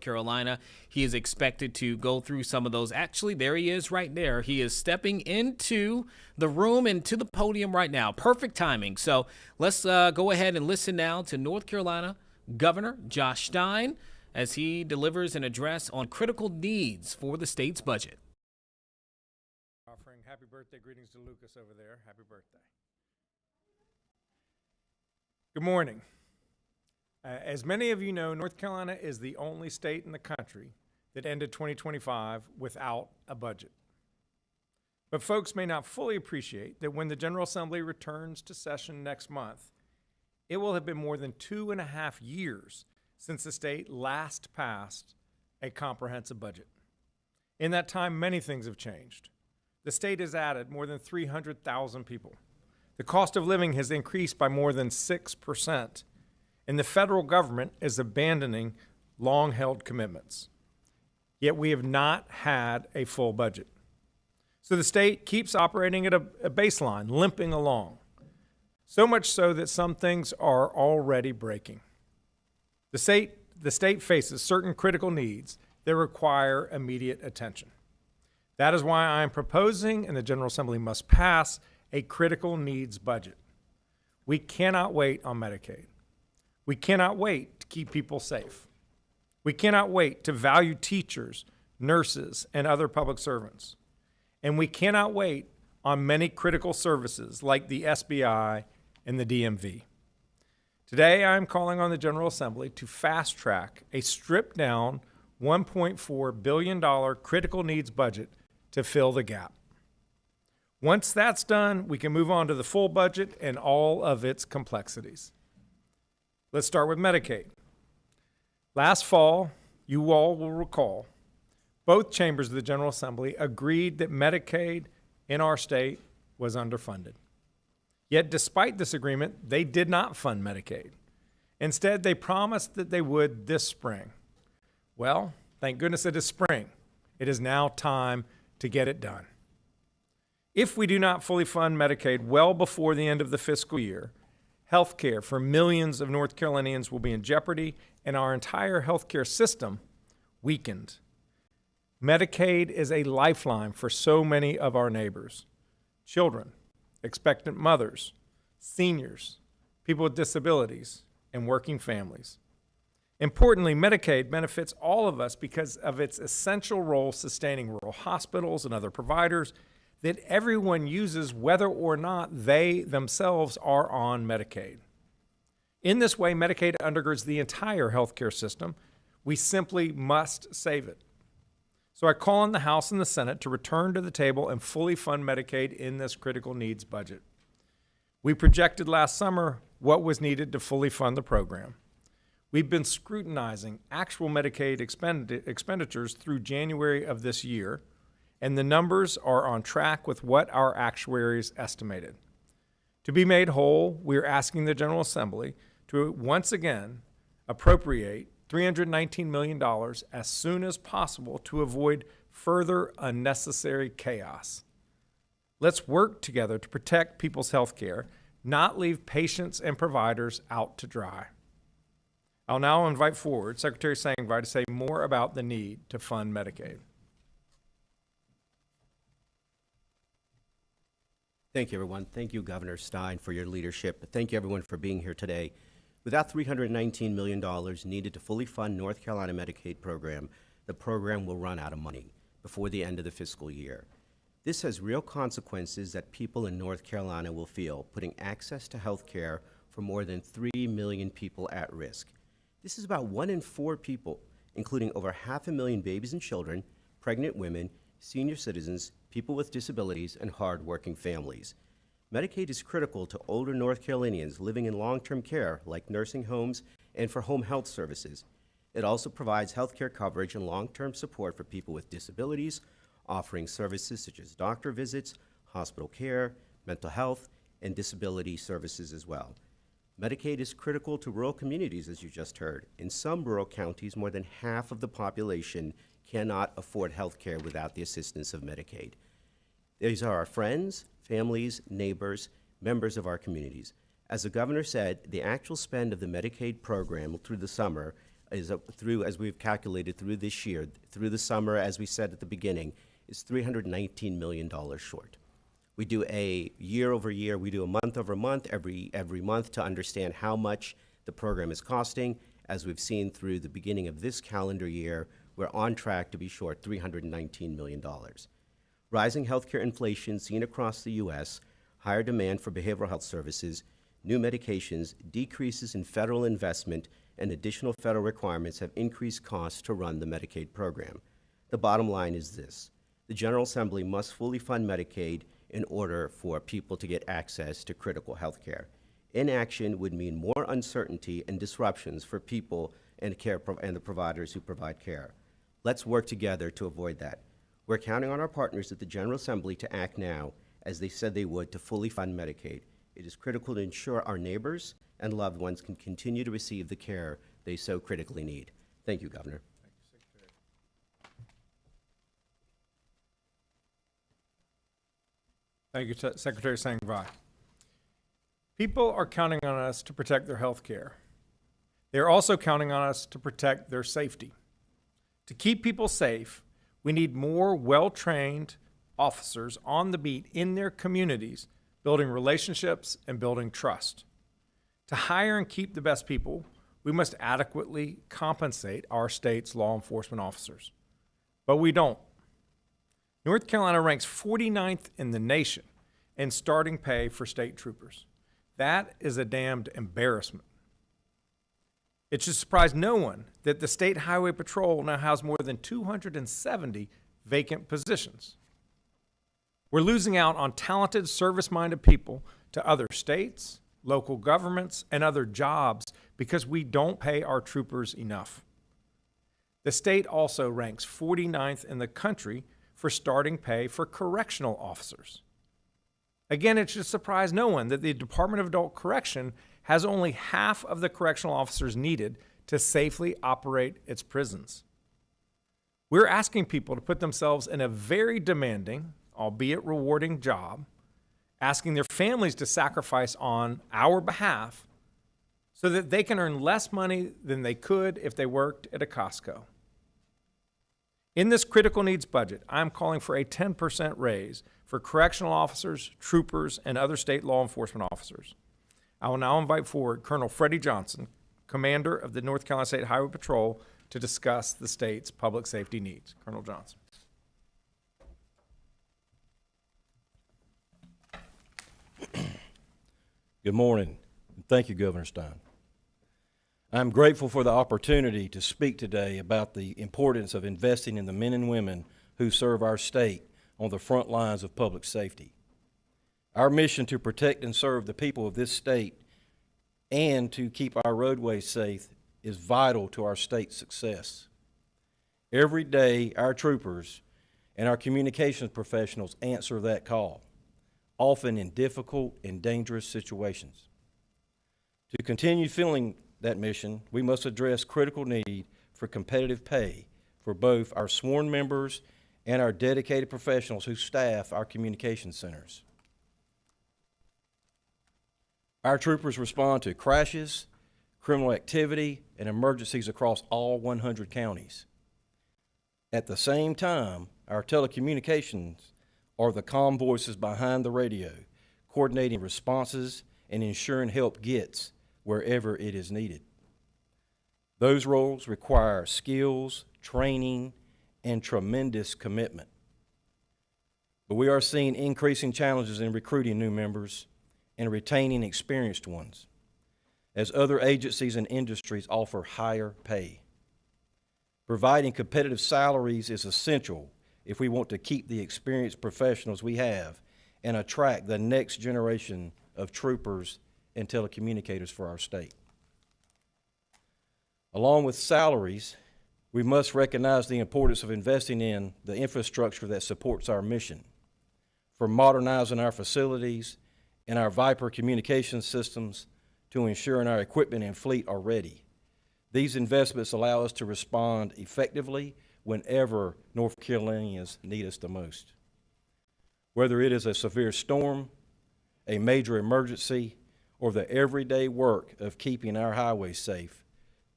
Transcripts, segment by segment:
Carolina. He is expected to go through some of those. Actually, there he is right there. He is stepping into the room and to the podium right now. Perfect timing. So let's go ahead and listen now to North Carolina Governor Josh Stein as he delivers an address on critical needs for the state's budget. Offering happy birthday greetings to Lucas over there. Happy birthday. Good morning. As many of you know, North Carolina is the only state in the country that ended 2025 without a budget. But folks may not fully appreciate that when the General Assembly returns to session next month, it will have been more than 2.5 years since the state last passed a comprehensive budget. In that time, many things have changed. The state has added more than 300,000 people. The cost of living has increased by more than 6%. And the federal government is abandoning long-held commitments. Yet we have not had a full budget. So the state keeps operating at a baseline, limping along. So much so that some things are already breaking. The state faces certain critical needs that require immediate attention. That is why I am proposing, and the General Assembly must pass, a critical needs budget. We cannot wait on Medicaid. We cannot wait to keep people safe. We cannot wait to value teachers, nurses, and other public servants. And we cannot wait on many critical services like the SBI and the DMV. Today, I am calling on the General Assembly to fast track a stripped down $1.4 billion critical needs budget to fill the gap. Once that's done, we can move on to the full budget and all of its complexities. Let's start with Medicaid. Last fall, you all will recall, both chambers of the General Assembly agreed that Medicaid in our state was underfunded. Yet despite this agreement, they did not fund Medicaid. Instead, they promised that they would this spring. Well, thank goodness it is spring. It is now time to get it done. If we do not fully fund Medicaid well before the end of the fiscal year, health care for millions of North Carolinians will be in jeopardy and our entire health care system weakened. Medicaid is a lifeline for so many of our neighbors: children, expectant mothers, seniors, people with disabilities, and working families. Importantly, Medicaid benefits all of us because of its essential role sustaining rural hospitals and other providers that everyone uses whether or not they themselves are on Medicaid. In this way, Medicaid undergirds the entire healthcare system. We simply must save it. So I call on the House and the Senate to return to the table and fully fund Medicaid in this critical needs budget. We projected last summer what was needed to fully fund the program. We've been scrutinizing actual Medicaid expenditures through January of this year, and the numbers are on track with what our actuaries estimated. To be made whole, we are asking the General Assembly to once again appropriate $319 million as soon as possible to avoid further unnecessary chaos. Let's work together to protect people's health care, not leave patients and providers out to dry. I'll now invite forward Secretary Sangvi to say more about the need to fund Medicaid. Thank you, everyone. Thank you, Governor Stein, for your leadership. Thank you, everyone, for being here today. Without $319 million needed to fully fund North Carolina Medicaid program, the program will run out of money before the end of the fiscal year. This has real consequences that people in North Carolina will feel, putting access to health care for more than 3 million people at risk. This is about 1 in 4 people, including over 500,000 babies and children, pregnant women, senior citizens, people with disabilities, and hard-working families. Medicaid is critical to older North Carolinians living in long-term care, like nursing homes, and for home health services. It also provides health care coverage and long-term support for people with disabilities, offering services such as doctor visits, hospital care, mental health, and disability services as well. Medicaid is critical to rural communities, as you just heard. In some rural counties, more than half of the population cannot afford health care without the assistance of Medicaid. These are our friends, families, neighbors, members of our communities. As the governor said, the actual spend of the Medicaid program through the summer as we've calculated through this year, through the summer, as we said at the beginning, is $319 million short. We do a year over year, we do a month over month, every month to understand how much the program is costing. As we've seen through the beginning of this calendar year, we're on track to be short $319 million. Rising healthcare inflation seen across the U.S., higher demand for behavioral health services, new medications, decreases in federal investment, and additional federal requirements have increased costs to run the Medicaid program. The bottom line is this: the General Assembly must fully fund Medicaid in order for people to get access to critical health care. Inaction would mean more uncertainty and disruptions for people and the providers who provide care. Let's work together to avoid that. We're counting on our partners at the General Assembly to act now, as they said they would, to fully fund Medicaid. It is critical to ensure our neighbors and loved ones can continue to receive the care they so critically need. Thank you, Governor. Thank you, Secretary Sangvi. People are counting on us to protect their health care. They're also counting on us to protect their safety. To keep people safe, we need more well-trained officers on the beat in their communities, building relationships and building trust. To hire and keep the best people, we must adequately compensate our state's law enforcement officers. But we don't. North Carolina ranks 49th in the nation in starting pay for state troopers. That is a damned embarrassment. It should surprise no one that the State Highway Patrol now has more than 270 vacant positions. We're losing out on talented, service-minded people to other states, local governments, and other jobs because we don't pay our troopers enough. The state also ranks 49th in the country for starting pay for correctional officers. Again, it should surprise no one that the Department of Adult Correction has only half of the correctional officers needed to safely operate its prisons. We're asking people to put themselves in a very demanding, albeit rewarding job, asking their families to sacrifice on our behalf so that they can earn less money than they could if they worked at a Costco. In this critical needs budget, I'm calling for a 10% raise for correctional officers, troopers, and other state law enforcement officers. I will now invite forward Colonel Freddie Johnson, Commander of the North Carolina State Highway Patrol, to discuss the state's public safety needs. Colonel Johnson. Good morning, and thank you, Governor Stein. I'm grateful for the opportunity to speak today about the importance of investing in the men and women who serve our state on the front lines of public safety. Our mission to protect and serve the people of this state and to keep our roadways safe is vital to our state's success. Every day, our troopers and our communications professionals answer that call, often in difficult and dangerous situations. To continue fulfilling that mission, we must address critical need for competitive pay for both our sworn members and our dedicated professionals who staff our communication centers. Our troopers respond to crashes, criminal activity, and emergencies across all 100 counties. At the same time, our telecommunications are the calm voices behind the radio, coordinating responses and ensuring help gets wherever it is needed. Those roles require skills, training, and tremendous commitment. But we are seeing increasing challenges in recruiting new members and retaining experienced ones, as other agencies and industries offer higher pay. Providing competitive salaries is essential if we want to keep the experienced professionals we have and attract the next generation of troopers and telecommunicators for our state. Along with salaries, we must recognize the importance of investing in the infrastructure that supports our mission, from modernizing our facilities and our Viper communication systems to ensuring our equipment and fleet are ready. These investments allow us to respond effectively whenever North Carolinians need us the most. Whether it is a severe storm, a major emergency, or the everyday work of keeping our highways safe,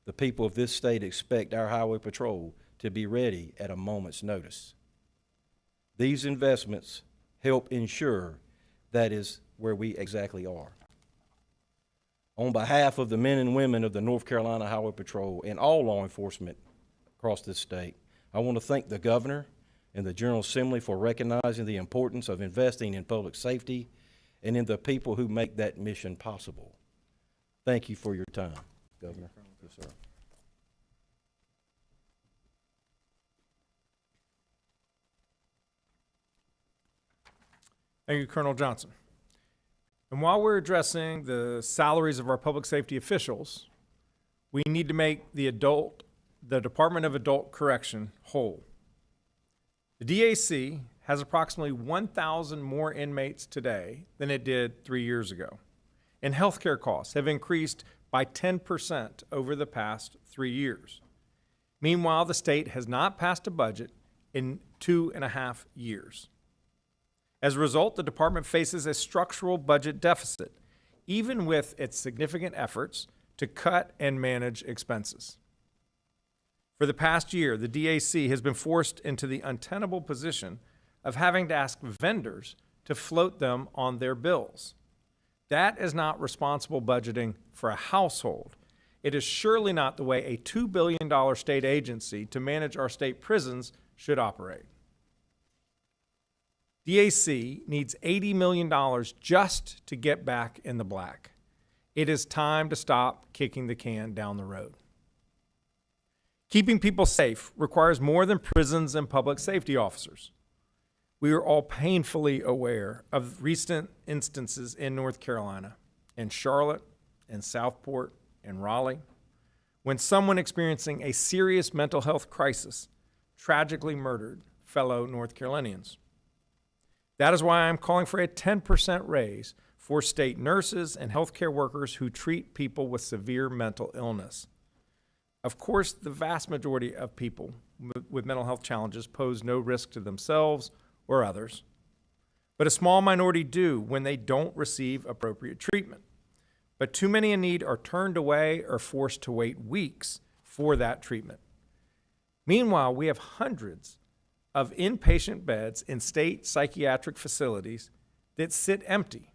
The people of this state expect our highway patrol to be ready at a moment's notice. These investments help ensure that is where we exactly are. On behalf of the men and women of the North Carolina Highway Patrol and all law enforcement across this state, I want to thank the governor and the General Assembly for recognizing the importance of investing in public safety and in the people who make that mission possible. Thank you for your time, Governor. Yes, sir. Thank you, Colonel Johnson. And while we're addressing the salaries of our public safety officials, we need to make the Department of Adult Correction whole. The DAC has approximately 1,000 more inmates today than it did 3 years ago. And healthcare costs have increased by 10% over the past 3 years. Meanwhile, the state has not passed a budget in 2.5 years. As a result, the department faces a structural budget deficit, even with its significant efforts to cut and manage expenses. For the past year, the DAC has been forced into the untenable position of having to ask vendors to float them on their bills. That is not responsible budgeting for a household. It is surely not the way a $2 billion state agency to manage our state prisons should operate. DAC needs $80 million just to get back in the black. It is time to stop kicking the can down the road. Keeping people safe requires more than prisons and public safety officers. We are all painfully aware of recent instances in North Carolina, in Charlotte, in Southport, in Raleigh, when someone experiencing a serious mental health crisis tragically murdered fellow North Carolinians. That is why I'm calling for a 10% raise for state nurses and healthcare workers who treat people with severe mental illness. Of course, the vast majority of people with mental health challenges pose no risk to themselves or others, but a small minority do when they don't receive appropriate treatment. But too many in need are turned away or forced to wait weeks for that treatment. Meanwhile, we have hundreds of inpatient beds in state psychiatric facilities that sit empty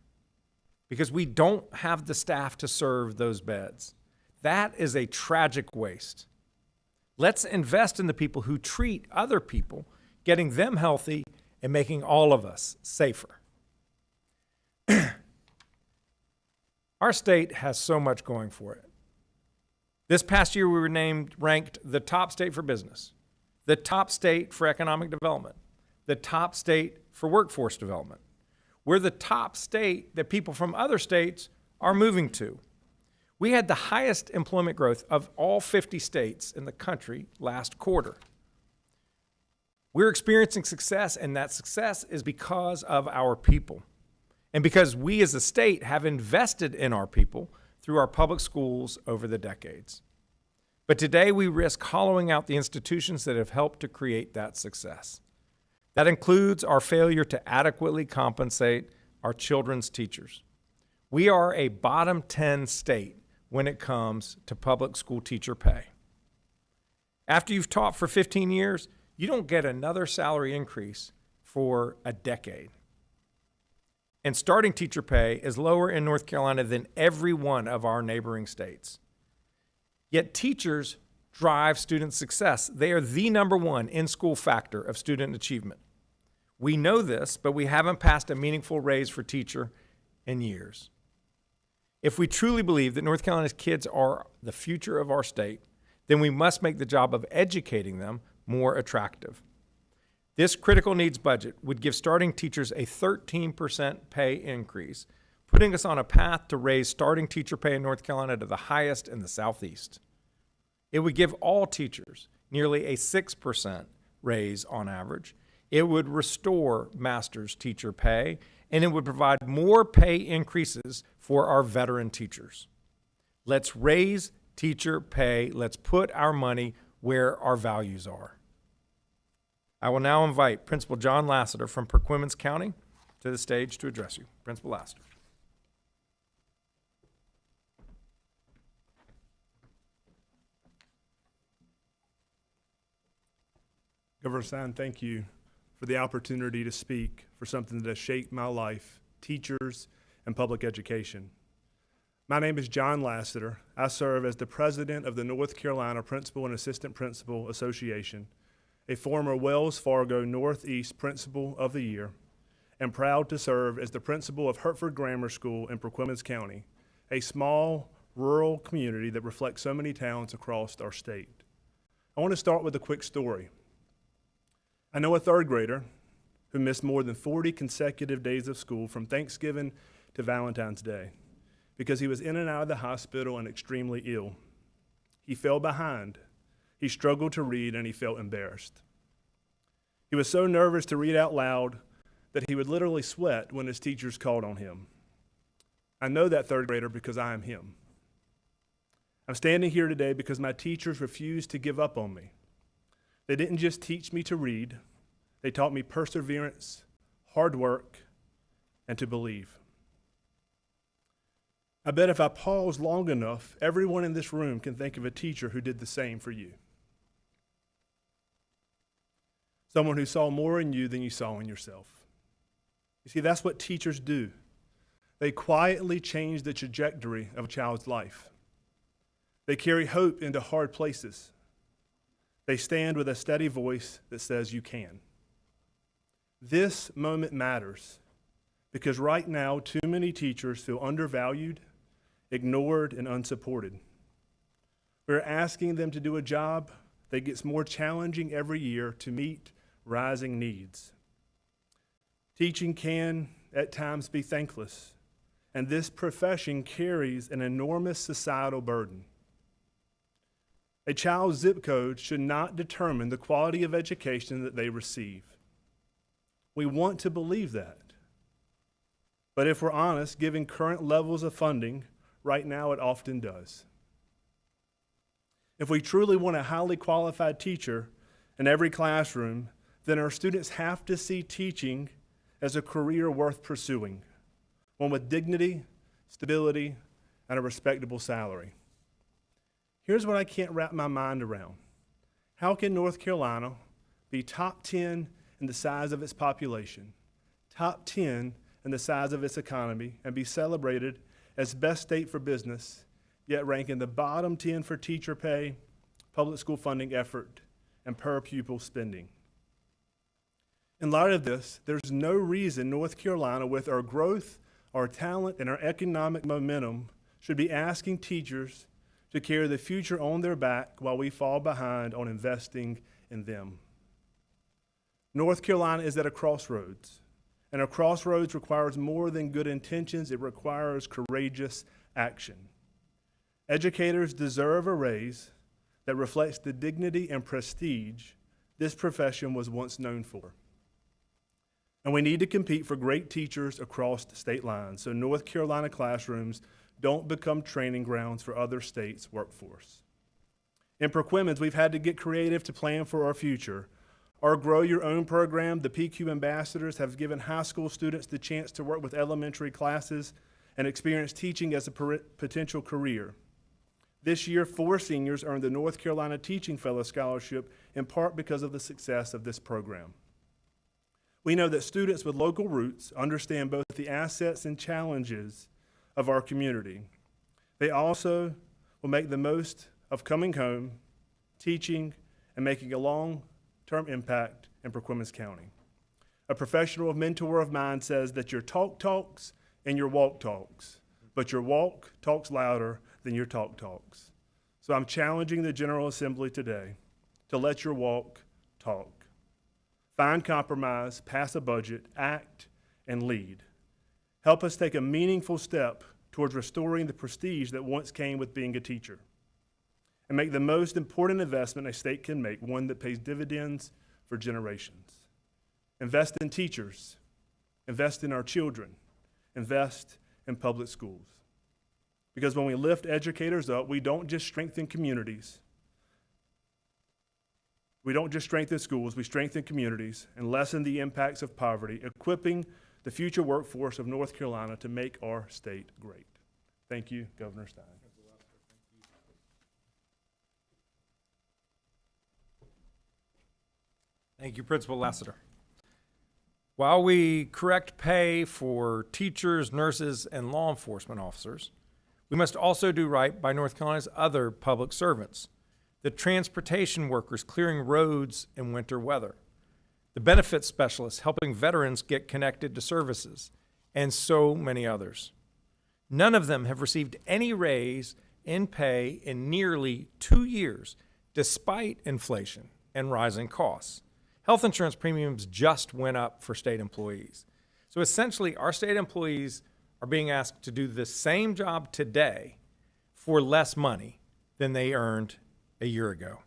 because we don't have the staff to serve those beds. That is a tragic waste. Let's invest in the people who treat other people, getting them healthy and making all of us safer. Our state has so much going for it. This past year, we were ranked the top state for business, the top state for economic development, the top state for workforce development. We're the top state that people from other states are moving to. We had the highest employment growth of all 50 states in the country last quarter. We're experiencing success, and that success is because of our people. And because we as a state have invested in our people through our public schools over the decades. But today we risk hollowing out the institutions that have helped to create that success. That includes our failure to adequately compensate our children's teachers. We are a bottom 10 state when it comes to public school teacher pay. After you've taught for 15 years, you don't get another salary increase for a decade. And starting teacher pay is lower in North Carolina than every one of our neighboring states. Yet teachers drive student success. They are the #1 in-school factor of student achievement. We know this, but we haven't passed a meaningful raise for teacher in years. If we truly believe that North Carolina's kids are the future of our state, then we must make the job of educating them more attractive. This critical needs budget would give starting teachers a 13% pay increase, putting us on a path to raise starting teacher pay in North Carolina to the highest in the Southeast. It would give all teachers nearly a 6% raise on average. It would restore master's teacher pay, and it would provide more pay increases for our veteran teachers. Let's raise teacher pay. Let's put our money where our values are. I will now invite Principal John Lassiter from Perquimans County to the stage to address you. Principal Lassiter. Governor Stein, thank you for the opportunity to speak for something that has shaped my life, teachers, and public education. My name is John Lassiter. I serve as the president of the North Carolina Principal and Assistant Principal Association, a former Wells Fargo Northeast Principal of the Year, and proud to serve as the principal of Hertford Grammar School in Perquimans County, a small rural community that reflects so many towns across our state. I want to start with a quick story. I know a third grader who missed more than 40 consecutive days of school from Thanksgiving to Valentine's Day because he was in and out of the hospital and extremely ill. He fell behind, he struggled to read, and he felt embarrassed. He was so nervous to read out loud that he would literally sweat when his teachers called on him. I know that third grader because I am him. I'm standing here today because my teachers refused to give up on me. They didn't just teach me to read, they taught me perseverance, hard work, and to believe. I bet if I pause long enough, everyone in this room can think of a teacher who did the same for you. Someone who saw more in you than you saw in yourself. You see, that's what teachers do. They quietly change the trajectory of a child's life. They carry hope into hard places. They stand with a steady voice that says, "You can." This moment matters because right now, too many teachers feel undervalued, ignored, and unsupported. We're asking them to do a job that gets more challenging every year to meet rising needs. Teaching can, at times, be thankless, and this profession carries an enormous societal burden. A child's zip code should not determine the quality of education that they receive. We want to believe that. But if we're honest, given current levels of funding, right now it often does. If we truly want a highly qualified teacher in every classroom, then our students have to see teaching as a career worth pursuing, one with dignity, stability, and a respectable salary. Here's what I can't wrap my mind around. How can North Carolina be top 10 in the size of its population, top 10 in the size of its economy, and be celebrated as best state for business, yet rank in the bottom 10 for teacher pay, public school funding effort, and per pupil spending? In light of this, there's no reason North Carolina, with our growth, our talent, and our economic momentum, should be asking teachers to carry the future on their back while we fall behind on investing in them. North Carolina is at a crossroads, and a crossroads requires more than good intentions. It requires courageous action. Educators deserve a raise that reflects the dignity and prestige this profession was once known for. And we need to compete for great teachers across state lines so North Carolina classrooms don't become training grounds for other states' workforce. In Perquimans, we've had to get creative to plan for our future. Our Grow Your Own program, the PQ Ambassadors, have given high school students the chance to work with elementary classes and experience teaching as a potential career. This year, 4 seniors earned the North Carolina Teaching Fellow Scholarship in part because of the success of this program. We know that students with local roots understand both the assets and challenges of our community. They also will make the most of coming home, teaching, and making a long-term impact in Perquimans County. A professional mentor of mine says that your talk talks and your walk talks, but your walk talks louder than your talk talks. So I'm challenging the General Assembly today to let your walk talk. Find compromise, pass a budget, act, and lead. Help us take a meaningful step towards restoring the prestige that once came with being a teacher. And make the most important investment a state can make, one that pays dividends for generations. Invest in teachers, invest in our children, invest in public schools. Because when we lift educators up, we don't just strengthen communities. We don't just strengthen schools, we strengthen communities and lessen the impacts of poverty, equipping the future workforce of North Carolina to make our state great. Thank you, Governor Stein. Thank you, Principal Lassiter. While we correct pay for teachers, nurses, and law enforcement officers, we must also do right by North Carolina's other public servants, the transportation workers clearing roads in winter weather, the benefits specialists helping veterans get connected to services, and so many others. None of them have received any raise in pay in nearly 2 years, despite inflation and rising costs. Health insurance premiums just went up for state employees. So essentially, our state employees are being asked to do the same job today for less money than they earned a year ago.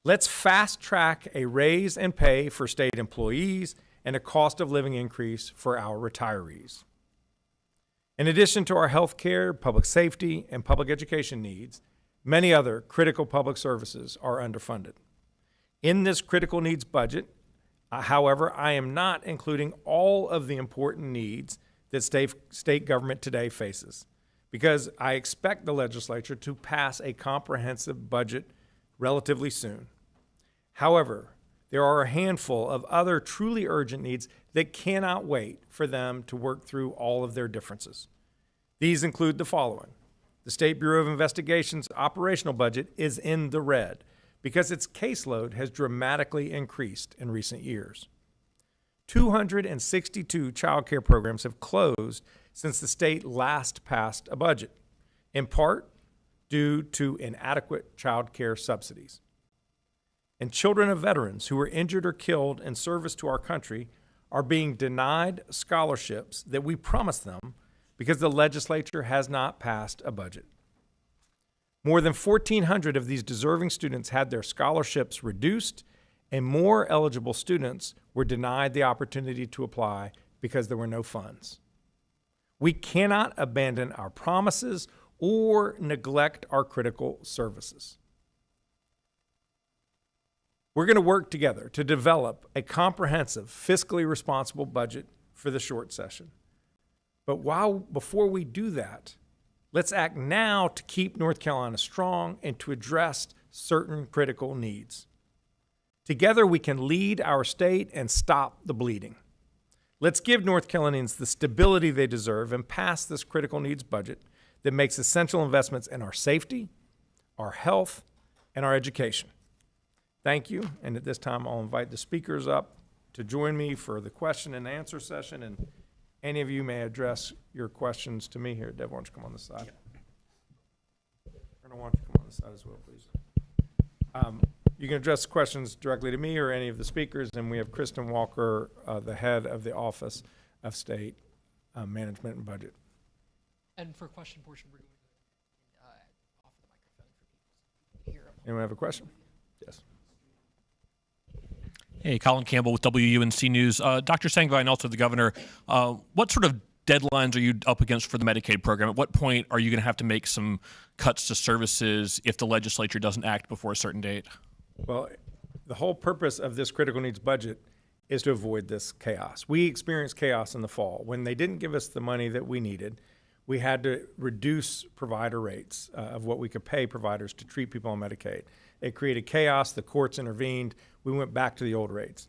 Let's fast track a raise in pay for state employees and a cost of living increase for our retirees. In addition to our health care, public safety, and public education needs, many other critical public services are underfunded. In this critical needs budget, however, I am not including all of the important needs that state government today faces, because I expect the legislature to pass a comprehensive budget relatively soon. However, there are a handful of other truly urgent needs that cannot wait for them to work through all of their differences. These include the following. The State Bureau of Investigation's operational budget is in the red because its caseload has dramatically increased in recent years. 262 child care programs have closed since the state last passed a budget, in part due to inadequate child care subsidies. And children of veterans who were injured or killed in service to our country are being denied scholarships that we promised them because the legislature has not passed a budget. More than 1,400 of these deserving students had their scholarships reduced, and more eligible students were denied the opportunity to apply because there were no funds. We cannot abandon our promises or neglect our critical services. We're going to work together to develop a comprehensive, fiscally responsible budget for the short session. But before we do that, let's act now to keep North Carolina strong and to address certain critical needs. Together, we can lead our state and stop the bleeding. Let's give North Carolinians the stability they deserve and pass this critical needs budget that makes essential investments in our safety, our health, and our education. Thank you, and at this time, I'll invite the speakers up to join me for the question and answer session, and any of you may address your questions to me here. Deb, why don't you come on this side? Colonel, why don't you come on this side as well, please? You can address questions directly to me or any of the speakers, and we have Kristen Walker, the head of the Office of State Management and Budget. And for question portion, we're going to offer the microphone for people to hear. Anyone have a question? Yes. Hey, Colin Campbell with WUNC News. Dr. Sangvi and also the governor, what sort of deadlines are you up against for the Medicaid program? At what point are you going to have to make some cuts to services if the legislature doesn't act before a certain date? Well, the whole purpose of this critical needs budget is to avoid this chaos. We experienced chaos in the fall. When they didn't give us the money that we needed, we had to reduce provider rates of what we could pay providers to treat people on Medicaid. It created chaos. The courts intervened. We went back to the old rates.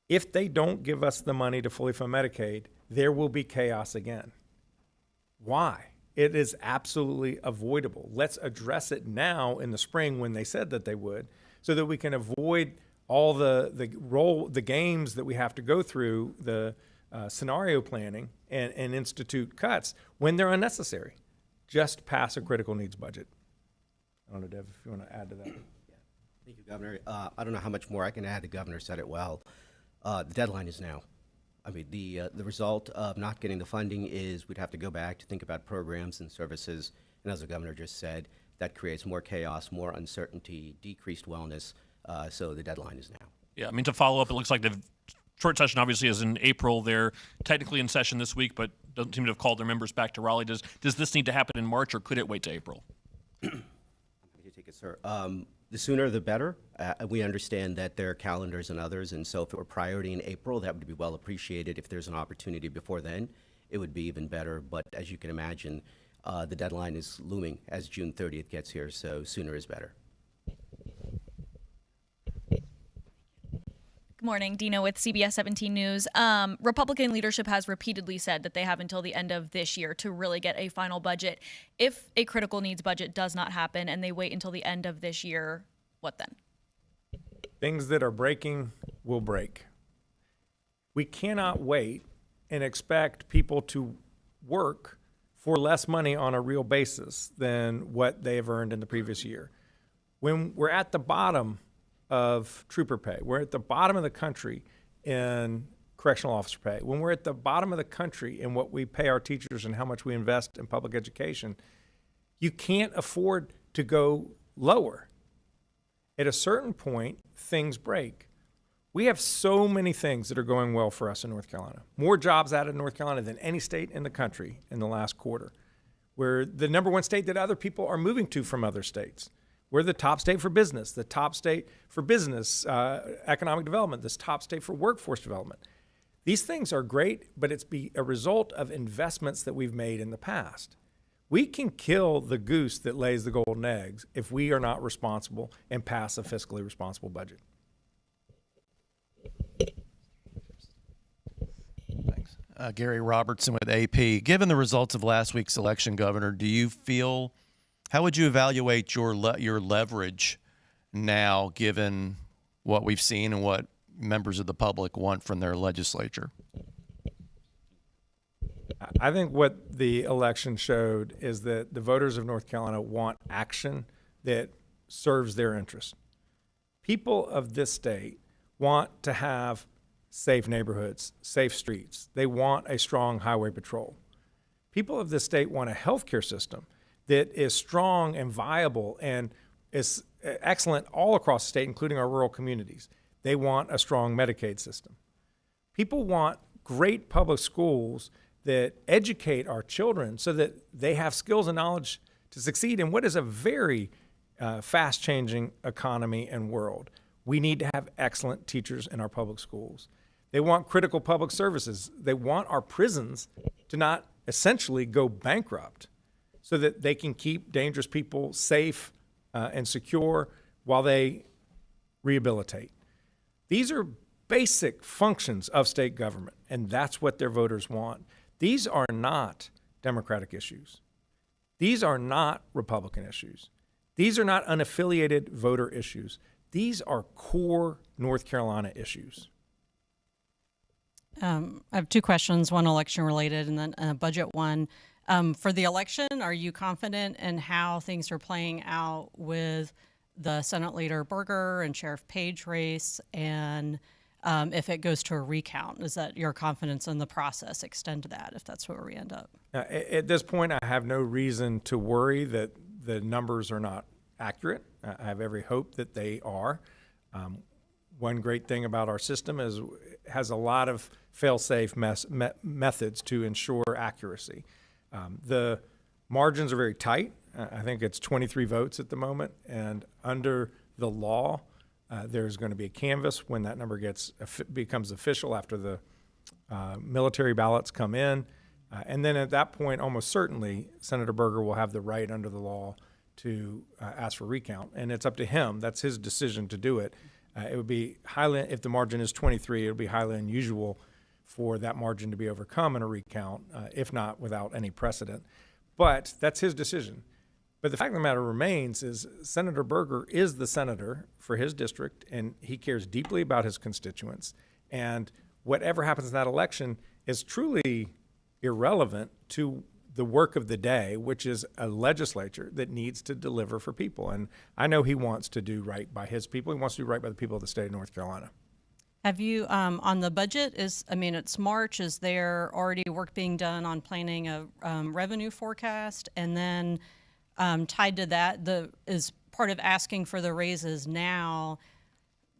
If they don't give us the money to fully fund Medicaid, there will be chaos again. Why? It is absolutely avoidable. Let's address it now in the spring when they said that they would, so that we can avoid all the games that we have to go through, the scenario planning and institute cuts when they're unnecessary. Just pass a critical needs budget. I don't know, Dev, if you want to add to that. Thank you, Governor. I don't know how much more I can add. The governor said it well. The deadline is now. I mean, the result of not getting the funding is we'd have to go back to think about programs and services. And as the governor just said, that creates more chaos, more uncertainty, decreased wellness. So the deadline is now. Yeah, I mean, to follow up, it looks like the short session obviously is in April. They're technically in session this week, but doesn't seem to have called their members back to Raleigh. Does this need to happen in March, or could it wait to April? I'm happy to take it, sir. The sooner the better. We understand that there are calendars and others, and so if it were priority in April, that would be well appreciated. If there's an opportunity before then, it would be even better. But as you can imagine, the deadline is looming as June 30th gets here, so sooner is better. Morning, Dina with CBS 17 News. Republican leadership has repeatedly said that they have until the end of this year to really get a final budget. If a critical needs budget does not happen and they wait until the end of this year, what then? Things that are breaking will break. We cannot wait and expect people to work for less money on a real basis than what they have earned in the previous year. When we're at the bottom of trooper pay, we're at the bottom of the country in correctional officer pay, when we're at the bottom of the country in what we pay our teachers and how much we invest in public education, you can't afford to go lower. At a certain point, things break. We have so many things that are going well for us in North Carolina. More jobs added in North Carolina than any state in the country in the last quarter. We're the number one state that other people are moving to from other states. We're the top state for business, the top state for business, economic development, this top state for workforce development. These things are great, but it's a result of investments that we've made in the past. We can kill the goose that lays the golden eggs if we are not responsible and pass a fiscally responsible budget. Thanks. Gary Robertson with AP. Given the results of last week's election, Governor, how would you evaluate your leverage now, given what we've seen and what members of the public want from their legislature? I think what the election showed is that the voters of North Carolina want action that serves their interests. People of this state want to have safe neighborhoods, safe streets. They want a strong highway patrol. People of this state want a healthcare system that is strong and viable and is excellent all across the state, including our rural communities. They want a strong Medicaid system. People want great public schools that educate our children so that they have skills and knowledge to succeed in what is a very fast-changing economy and world. We need to have excellent teachers in our public schools. They want critical public services. They want our prisons to not essentially go bankrupt so that they can keep dangerous people safe and secure while they rehabilitate. These are basic functions of state government, and that's what their voters want. These are not Democratic issues. These are not Republican issues. These are not unaffiliated voter issues. These are core North Carolina issues. I have two questions, one election related and then a budget one. For the election, are you confident in how things are playing out with the Senate Leader Berger and Sheriff Page race? And if it goes to a recount, does that your confidence in the process extend to that if that's where we end up? At this point, I have no reason to worry that the numbers are not accurate. I have every hope that they are. One great thing about our system is it has a lot of fail-safe methods to ensure accuracy. The margins are very tight. I think it's 23 votes at the moment, and under the law, there's going to be a canvass when that number becomes official after the military ballots come in. And then at that point, almost certainly, Senator Berger will have the right under the law to ask for recount. And it's up to him. That's his decision to do it. It would be if the margin is 23, it would be highly unusual for that margin to be overcome in a recount, if not without any precedent. But that's his decision. But the fact of the matter remains is Senator Berger is the senator for his district, and he cares deeply about his constituents. And whatever happens in that election is truly irrelevant to the work of the day, which is a legislature that needs to deliver for people. And I know he wants to do right by his people. He wants to do right by the people of the state of North Carolina. Have you, on the budget, it's March, is there already work being done on planning a revenue forecast? And then tied to that, is part of asking for the raises now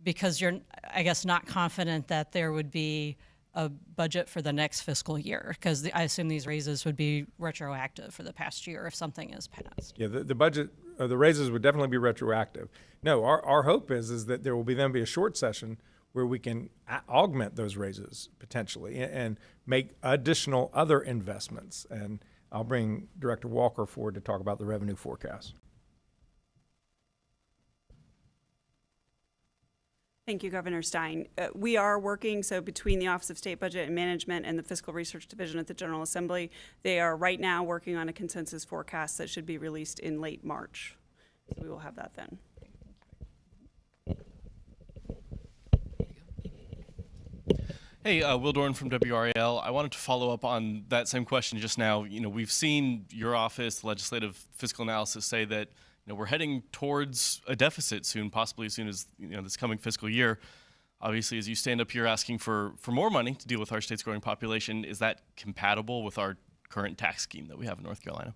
because you're, I guess, not confident that there would be a budget for the next fiscal year, because I assume these raises would be retroactive for the past year if something is passed. Yeah, the budget, the raises would definitely be retroactive. No, our hope is that there will then be a short session where we can augment those raises potentially and make additional other investments. And I'll bring Director Walker forward to talk about the revenue forecast. Thank you, Governor Stein. We are working, so between the Office of State Budget and Management and the Fiscal Research Division at the General Assembly, they are right now working on a consensus forecast that should be released in late March. So we will have that then. Hey, Will Dorn from WRAL. I wanted to follow up on that same question just now. You know, we've seen your office, Legislative Fiscal Analysis, say that we're heading towards a deficit soon, possibly as soon as this coming fiscal year. Obviously, as you stand up here asking for more money to deal with our state's growing population, is that compatible with our current tax scheme that we have in North Carolina?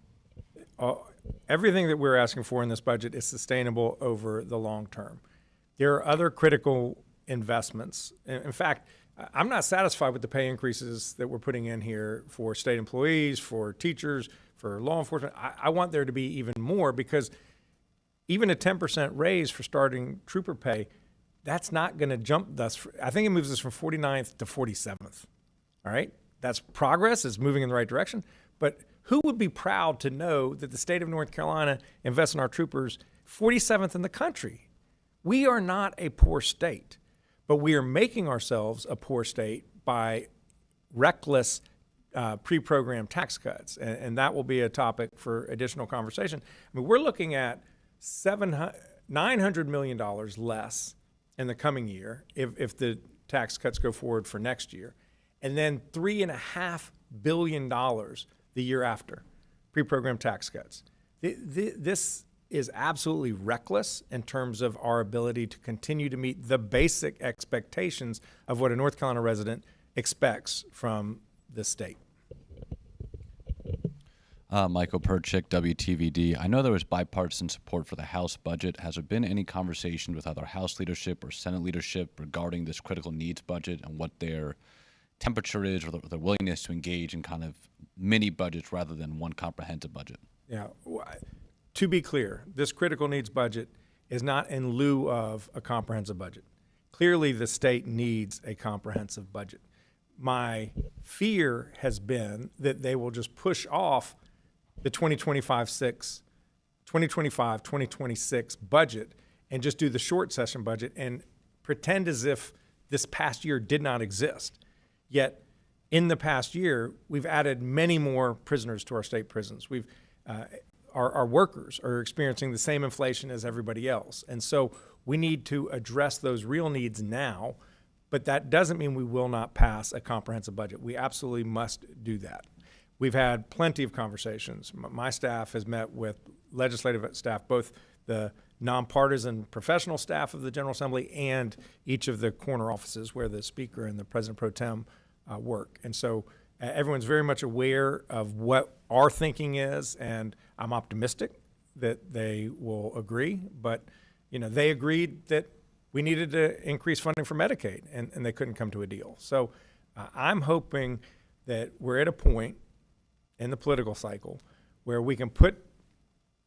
Everything that we're asking for in this budget is sustainable over the long term. There are other critical investments. In fact, I'm not satisfied with the pay increases that we're putting in here for state employees, for teachers, for law enforcement. I want there to be even more, because even a 10% raise for starting trooper pay, that's not going to jump us. I think it moves us from 49th to 47th. All right? That's progress. It's moving in the right direction. But who would be proud to know that the state of North Carolina invests in our troopers 47th in the country? We are not a poor state, but we are making ourselves a poor state by reckless pre-programmed tax cuts. And that will be a topic for additional conversation. I mean, we're looking at $900 million less in the coming year if the tax cuts go forward for next year, and then $3.5 billion the year after, pre-programmed tax cuts. This is absolutely reckless in terms of our ability to continue to meet the basic expectations of what a North Carolina resident expects from the state. Michael Perchik, WTVD. I know there was bipartisan support for the House budget. Has there been any conversation with either House leadership or Senate leadership regarding this critical needs budget and what their temperature is, or their willingness to engage in kind of mini budgets rather than one comprehensive budget? Yeah. To be clear, this critical needs budget is not in lieu of a comprehensive budget. Clearly, the state needs a comprehensive budget. My fear has been that they will just push off the 2025-2026 budget and just do the short session budget and pretend as if this past year did not exist. Yet, in the past year, we've added many more prisoners to our state prisons. Our workers are experiencing the same inflation as everybody else. And so we need to address those real needs now, but that doesn't mean we will not pass a comprehensive budget. We absolutely must do that. We've had plenty of conversations. My staff has met with legislative staff, both the nonpartisan professional staff of the General Assembly and each of the corner offices where the Speaker and the President Pro Tem work. And so everyone's very much aware of what our thinking is, and I'm optimistic that they will agree. But, they agreed that we needed to increase funding for Medicaid, and they couldn't come to a deal. So I'm hoping that we're at a point in the political cycle where we can put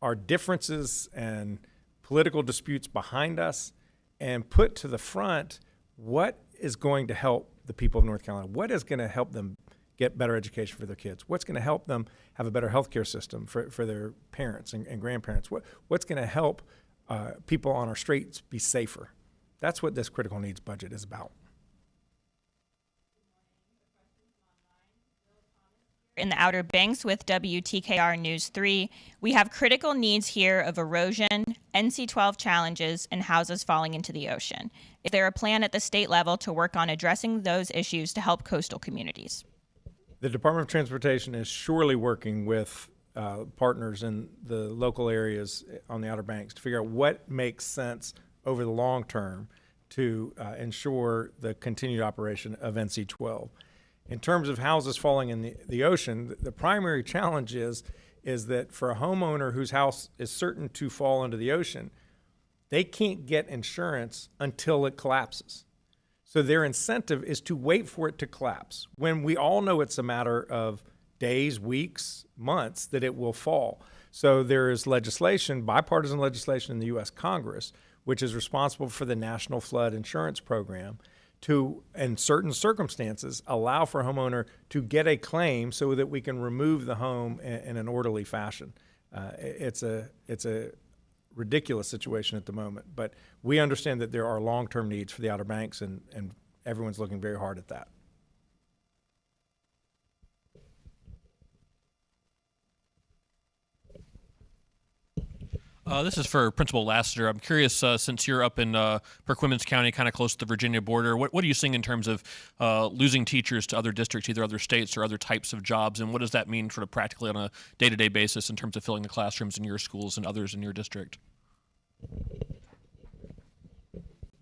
our differences and political disputes behind us and put to the front what is going to help the people of North Carolina, what is going to help them get better education for their kids, what's going to help them have a better healthcare system for their parents and grandparents, what's going to help people on our streets be safer. That's what this critical needs budget is about. In the Outer Banks with WTKR News 3, we have critical needs here of erosion, NC-12 challenges, and houses falling into the ocean. Is there a plan at the state level to work on addressing those issues to help coastal communities? The Department of Transportation is surely working with partners in the local areas on the Outer Banks to figure out what makes sense over the long term to ensure the continued operation of NC-12. In terms of houses falling in the ocean, the primary challenge is that for a homeowner whose house is certain to fall into the ocean, they can't get insurance until it collapses. So their incentive is to wait for it to collapse, when we all know it's a matter of days, weeks, months that it will fall. So there is legislation, bipartisan legislation in the U.S. Congress, which is responsible for the National Flood Insurance Program, to, in certain circumstances, allow for a homeowner to get a claim so that we can remove the home in an orderly fashion. It's a ridiculous situation at the moment. But we understand that there are long-term needs for the Outer Banks, and everyone's looking very hard at that. This is for Principal Lassiter. I'm curious, since you're up in Perquimans County, kind of close to the Virginia border, what are you seeing in terms of losing teachers to other districts, either other states or other types of jobs, and what does that mean sort of practically on a day-to-day basis in terms of filling the classrooms in your schools and others in your district?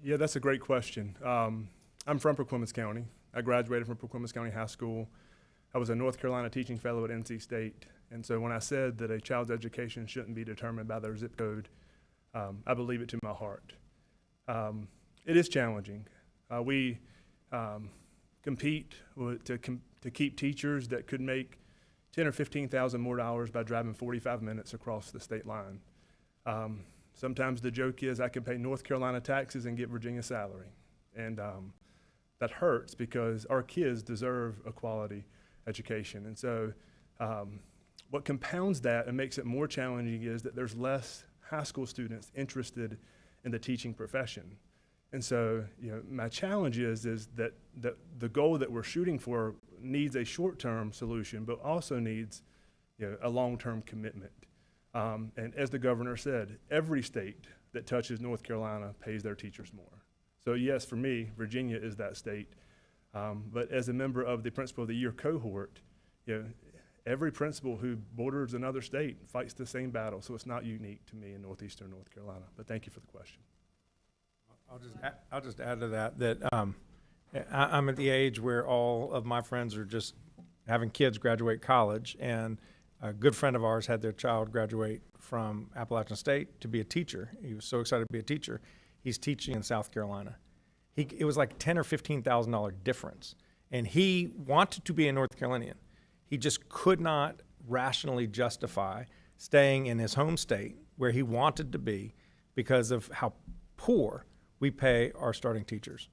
Yeah, that's a great question. I'm from Perquimans County. I graduated from Perquimans County High School. I was a North Carolina teaching fellow at NC State. And so when I said that a child's education shouldn't be determined by their zip code, I believe it to my heart. It is challenging. We compete to keep teachers that could make $10,000 or $15,000 more dollars by driving 45 minutes across the state line. Sometimes the joke is I can pay North Carolina taxes and get Virginia salary. And that hurts because our kids deserve a quality education. And so what compounds that and makes it more challenging is that there's less high school students interested in the teaching profession. And so, my challenge is that the goal that we're shooting for needs a short-term solution, but also needs, a long-term commitment. And as the governor said, every state that touches North Carolina pays their teachers more. So yes, for me, Virginia is that state. But as a member of the Principal of the Year cohort, every principal who borders another state fights the same battle, so it's not unique to me in northeastern North Carolina. But thank you for the question. I'll just add to that I'm at the age where all of my friends are just having kids graduate college, and a good friend of ours had their child graduate from Appalachian State to be a teacher. He was so excited to be a teacher. He's teaching in South Carolina. It was like $10,000 or $15,000 difference, and he wanted to be a North Carolinian. He just could not rationally justify staying in his home state where he wanted to be because of how poor we pay our starting teachers.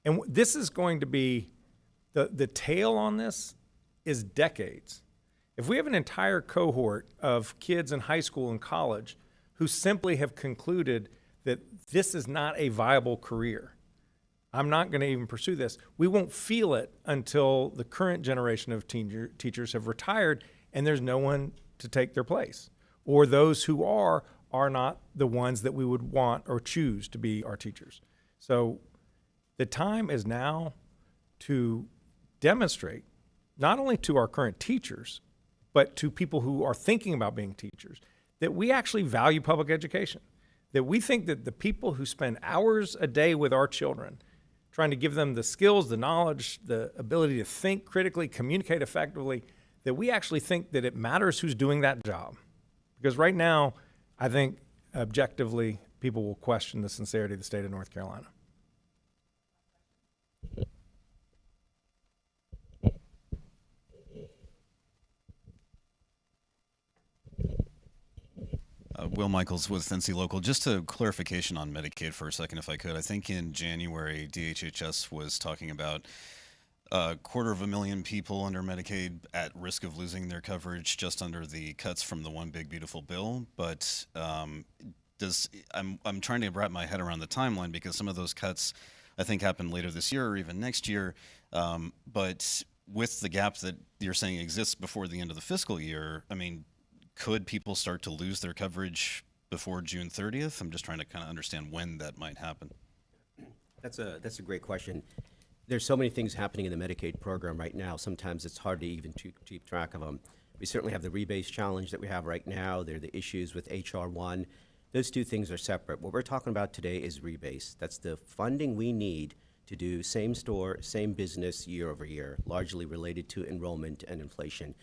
And this is going to be, the tail on this is decades. If we have an entire cohort of kids in high school and college who simply have concluded that this is not a viable career, I'm not going to even pursue this, we won't feel it until the current generation of teachers have retired and there's no one to take their place. Or those who are not the ones that we would want or choose to be our teachers. So the time is now to demonstrate, not only to our current teachers, but to people who are thinking about being teachers, that we actually value public education, that we think that the people who spend hours a day with our children trying to give them the skills, the knowledge, the ability to think critically, communicate effectively, that we actually think that it matters who's doing that job. Because right now, I think objectively, people will question the sincerity of the state of North Carolina. Will Michaels with NC Local. Just a clarification on Medicaid for a second, if I could. I think in January, DHHS was talking about 250,000 people under Medicaid at risk of losing their coverage just under the cuts from the One Big Beautiful Bill. But I'm trying to wrap my head around the timeline because some of those cuts I think happen later this year or even next year. But with the gap that you're saying exists before the end of the fiscal year, I mean, could people start to lose their coverage before June 30th? I'm just trying to kind of understand when that might happen. That's a great question. There's so many things happening in the Medicaid program right now. Sometimes it's hard to even keep track of them. We certainly have the rebates challenge that we have right now. There are the issues with H.R. 1. Those two things are separate. What we're talking about today is rebates. That's the funding we need to do same store, same business year over year, largely related to enrollment and inflation.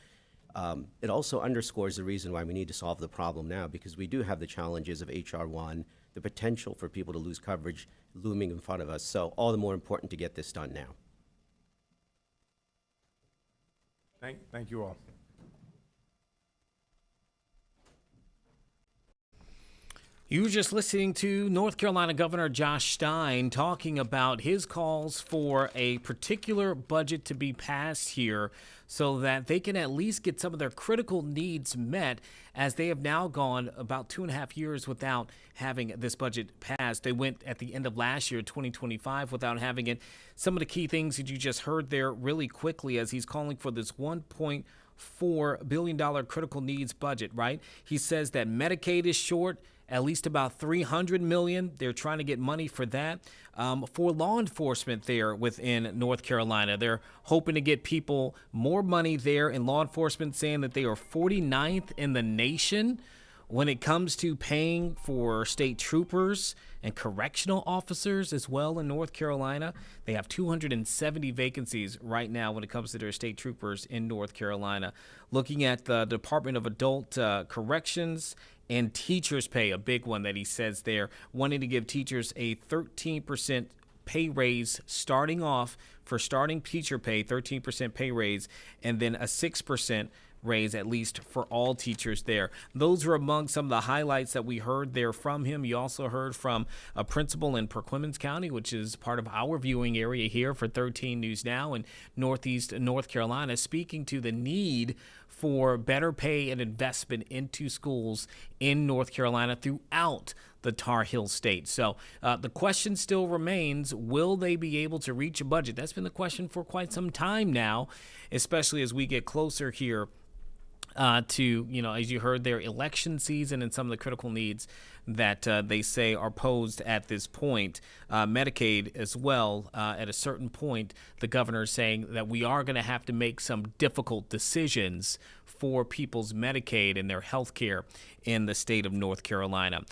It also underscores the reason why we need to solve the problem now, because we do have the challenges of H.R. 1, the potential for people to lose coverage looming in front of us. So all the more important to get this done now. Thank you all. You were just listening to North Carolina Governor Josh Stein talking about his calls for a particular budget to be passed here so that they can at least get some of their critical needs met, as they have now gone about 2.5 years without having this budget passed. They went at the end of last year, 2025, without having it. Some of the key things that you just heard there really quickly, as he's calling for this $1.4 billion critical needs budget, right? He says that Medicaid is short, at least about $300 million. They're trying to get money for that. For law enforcement there within North Carolina, they're hoping to get people more money there, and law enforcement saying that they are 49th in the nation when it comes to paying for state troopers and correctional officers as well in North Carolina. They have 270 vacancies right now when it comes to their state troopers in North Carolina. Looking at the Department of Adult Corrections and teachers' pay, a big one that he says there, wanting to give teachers a 13% pay raise starting off for starting teacher pay, 13% pay raise, and then a 6% raise at least for all teachers there. Those are among some of the highlights that we heard there from him. You also heard from a principal in Perquimans County, which is part of our viewing area here for 13 News Now in Northeast North Carolina, speaking to the need for better pay and investment into schools in North Carolina throughout the Tar Heel State. So the question still remains, will they be able to reach a budget? That's been the question for quite some time now, especially as we get closer here to, as you heard, their election season and some of the critical needs that they say are posed at this point. Medicaid as well. At a certain point, the governor is saying that we are going to have to make some difficult decisions for people's Medicaid and their health care in the state of North Carolina.